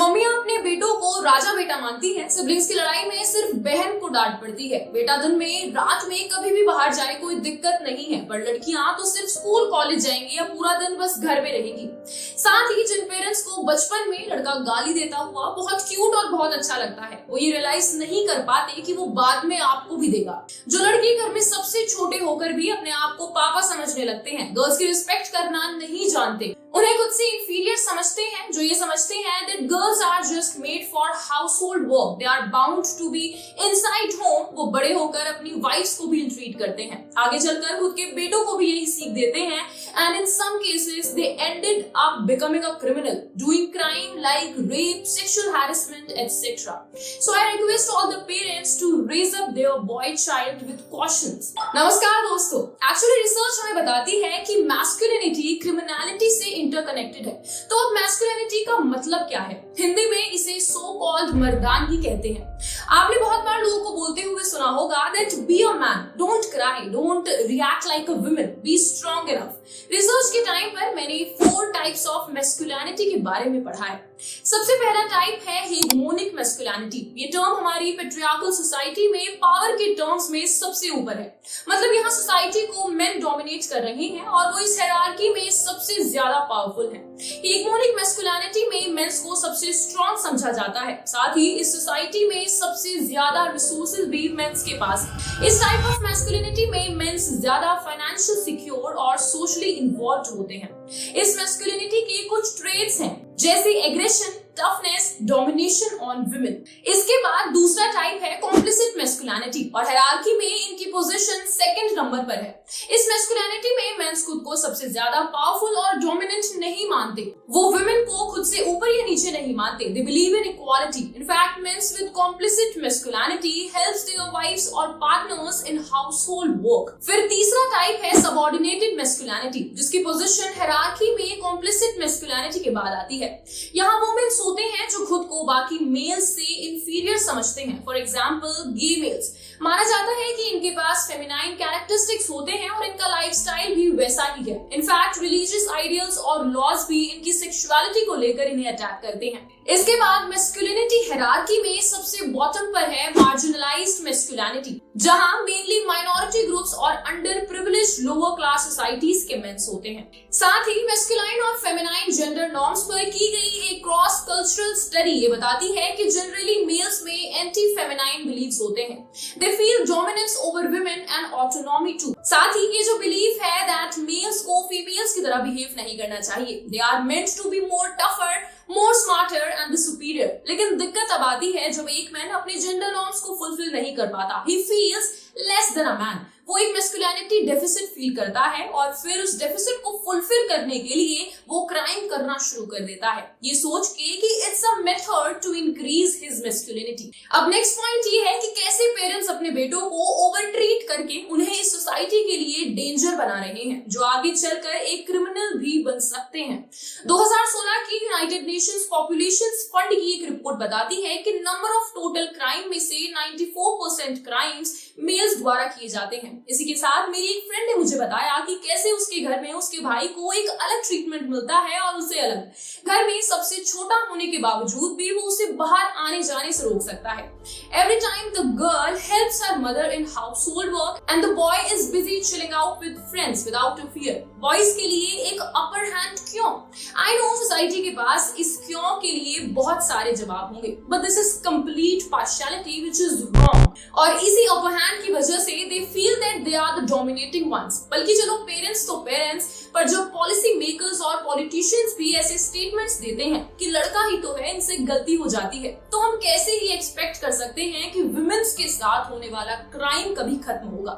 मम्मियां अपने बेटों को राजा बेटा मानती हैं। सिबलिंग्स की लड़ाई में सिर्फ बहन को डांट पड़ती है। बेटा दिन में रात में कभी भी बाहर जाए कोई दिक्कत नहीं है, पर लड़कियां तो सिर्फ स्कूल कॉलेज जाएंगी या पूरा दिन बस घर में रहेगी। साथ ही जिन पेरेंट्स को बचपन में लड़का गाली देता हुआ बहुत क्यूट और बहुत अच्छा लगता है, वो ये रियलाइज नहीं कर पाते कि वो बाद में आपको भी देगा। जो लड़के घर में सबसे छोटे होकर भी अपने आप को पापा समझने लगते हैं, गर्ल्स की रिस्पेक्ट करना नहीं जानते, उन्हें खुद से इंफीरियर समझते हैं, जो ये समझते हैं that girls are just made for household work, they are bound to be inside home, वो बड़े होकर अपनी वाइफ्स को भी ट्रीट करते हैं, आगे चलकर खुद के बेटों को भी यही सीख देते हैं, and in some cases they ended up becoming a criminal, doing crime like rape, sexual harassment, etc. So I request all the parents to raise up their boy child with cautions. नमस्कार दोस्तों, actually research हमें बताती है कि masculinity criminality से interconnected है। तो अब मैस्कुलिनिटी का मतलब क्या है? हिंदी में इसे सो कॉल्ड मर्दानगी कहते हैं। आपने बहुत बार लोगों को बोलते हुए सुना होगा that be a man, don't cry, don't react like a woman, be strong enough. Research के टाइम पर मैंने 4 टाइप्स ऑफ मैस्कुलिनिटी के बारे में पढ़ा है। सबसे पहला टाइप है हेगमोनिक मैस्कुलिनिटी। ये टर्म हमारी पेट्रियार्कल सोसाइटी में पावर के टर्म्स में सबसे ऊपर है। मतलब यहाँ सोसाइटी को मेन डोमिनेट कर रहे हैं और वो इस हायरार्की में सबसे ज्यादा पावरफुल है। हेगमोनिक मैस्कुलिनिटी में मेंस को सबसे स्ट्रॉन्ग समझा जाता है, साथ ही इस सोसाइटी में सबसे ज्यादा रिसोर्सेज भी मेंस के पास है। इस टाइप ऑफ मैस्कुलिनिटी में मेंस ज्यादा फाइनेंशियल सिक्योर और सोशली इन्वॉल्व होते हैं। इस मैस्कुलिनिटी के कुछ ट्रेट्स हैं, जैसे aggression, toughness, domination on women. इसके बाद दूसरा टाइप है कॉम्प्लिसिट मैस्कुलिनिटी और हायरार्की में इनकी पोजीशन सेकंड नंबर पर है। इस मैस्कुलिनिटी में मेंस खुद को सबसे ज्यादा पावरफुल और डोमिनेंट नहीं मानते, वो वुमेन को खुद से ऊपर या नीचे नहीं मानते। They believe in equality. In fact men's with complicit masculinity helps their wifes और पार्टनर्स इन हाउसहोल्ड वर्क। फिर तीसरा टाइप है सबऑर्डिनेटेड मैस्कुलिनिटी, जिसकी पोजीशन हायरार्की में कॉम्प्लिसिट मैस्कुलिनिटी के बाद आती है। यहाँ वुमेन होते हैं जो खुद को बाकी मेल्स से इंफीरियर समझते हैं। For example gay males. माना जाता है कि इनके पास फेमिनाइन कैरेक्टरिस्टिक्स होते हैं और इनका लाइफस्टाइल भी वैसा ही है। इनफैक्ट रिलीजियस आइडियल्स और लॉज भी इनकी सेक्सुअलिटी को लेकर इन्हें अटैक करते हैं। इसके बाद मैस्कुलिनिटी हायरार्की में सबसे बॉटम पर है मार्जिनलाइज्ड मैस्कुलिनिटी, जहां मेनली माइनॉरिटी ग्रुप्स और under privileged lower class societies के मेंस होते हैं। साथ ही मैस्कुलाइन और फेमिनाइन जेंडर नॉर्म्स पर की गई एक क्रॉस कल्चरल स्टडी ये बताती है कि जनरली मेल्स में एंटी फेमिनाइन बिलीव्स होते हैं। They feel dominance over women and autonomy too. साथ ही ये जो बिलीफ है दैट मेल्स को फीमेल्स की तरह बिहेव नहीं करना चाहिए। They are meant to be more tougher, more smarter and the superior. लेकिन दिक्कत अब आती है जब एक मैन अपने जेंडर नॉर्म्स को फुलफिल नहीं कर पाता। He feels less than a man. वो एक मैस्कुलिनिटी डेफिसिट फील करता है और फिर उस डेफिसिट को फुलफिल करने के लिए वो क्राइम करना शुरू कर देता है, ये सोच के कि it's a method to increase his masculinity. अब नेक्स्ट पॉइंट ये है कि कैसे पेरेंट्स अपने बेटों को ओवर ट्रीट करके उन्हें इस सोसाइटी के लिए डेंजर बना रहे हैं, जो आगे चलकर एक क्रिमिनल भी बन सकते हैं। 2016 की यूनाइटेड नेशंस पॉपुलेशन फंड की एक रिपोर्ट बताती है कि नंबर ऑफ टोटल क्राइम में से 94% क्राइम्स मेल्स द्वारा किए जाते हैं। इसी के साथ मेरी एक फ्रेंड ने मुझे बताया कि कैसे उसके घर में उसके भाई को एक अलग ट्रीटमेंट मिलता है और उसे अलग। घर में सबसे छोटा होने के बावजूद भी वो उसे बाहर आने जाने से रोक सकता है। Every time the girl helps her mother in household work and the boy is busy chilling out with friends without a fear. Boys के लिए एक upper hand क्यों? I know society के पास इस क्यों के लिए बहुत सारे जवाब होंगे, but this is complete partiality which is wrong. और इसी upper hand की वजह से they feel that they are the dominating ones. बल्कि चलो पेरेंट्स तो पेरेंट्स, पर जो पॉलिसी मेकर्स और पॉलिटिशियंस भी ऐसे स्टेटमेंट्स देते हैं कि लड़का ही तो है, इनसे गलती हो जाती है, तो हम कैसे ही एक्सपेक्ट कर सकते हैं कि वुमेन्स के साथ होने वाला क्राइम कभी खत्म होगा।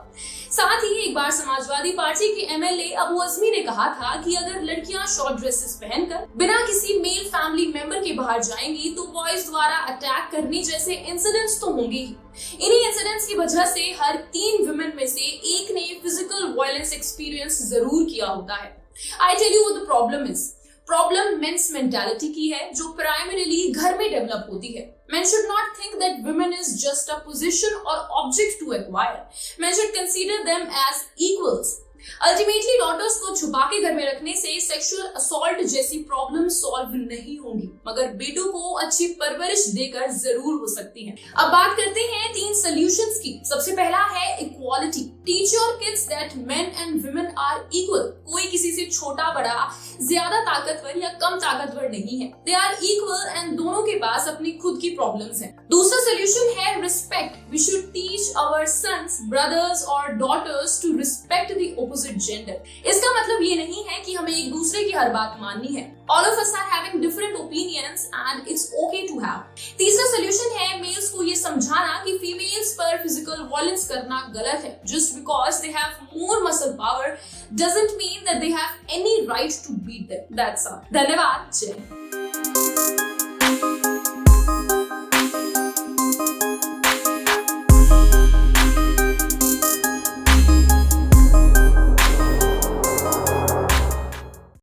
साथ ही एक बार समाजवादी पार्टी के एमएलए अबू अजमी ने कहा था कि अगर लड़कियां शॉर्ट ड्रेसेस पहनकर बिना किसी मेल फैमिली मेंबर के बाहर जाएंगी तो बॉयज द्वारा अटैक करने जैसे इंसिडेंट्स तो होंगे ही। इन्हीं इंसिडेंट्स की वजह से हर 3 वुमेन में से एक ने फिजिकल वायलेंस एक्सपीरियंस जरूर किया होता है। I tell you what the problem is. Problem men's mentality की है, जो प्राइमरीली घर में डेवलप होती है। Men should not think that women is just a position or object to acquire. Men should consider them as equals. Ultimately daughters को छुपा के घर में रखने से सेक्सुअल असॉल्ट जैसी प्रॉब्लम सॉल्व नहीं होंगी, मगर बेटों को अच्छी परवरिश देकर जरूर हो सकती है। अब बात करते हैं 3 सॉल्यूशंस की। सबसे पहला है equality. Teach your kids that men and women are equal. कोई किसी से छोटा बड़ा, ज्यादा ताकतवर या कम ताकतवर नहीं है। दे आर इक्वल एंड दोनों के पास अपनी खुद की प्रॉब्लम्स हैं। दूसरा सॉल्यूशन है respect. We should teach our sons, brothers or daughters to respect the opposite gender. इसका मतलब ये नहीं है कि हमें एक दूसरे की हर बात माननी है। All of us are having different opinions and it's okay to have। तीसरा सॉल्यूशन है मेल्स को ये समझाना कि फीमेल्स पर फिजिकल वायलेंस करना गलत है। Just because they have more muscle power doesn't mean that they have any right to beat them। That's all। धन्यवाद। जय हिंद।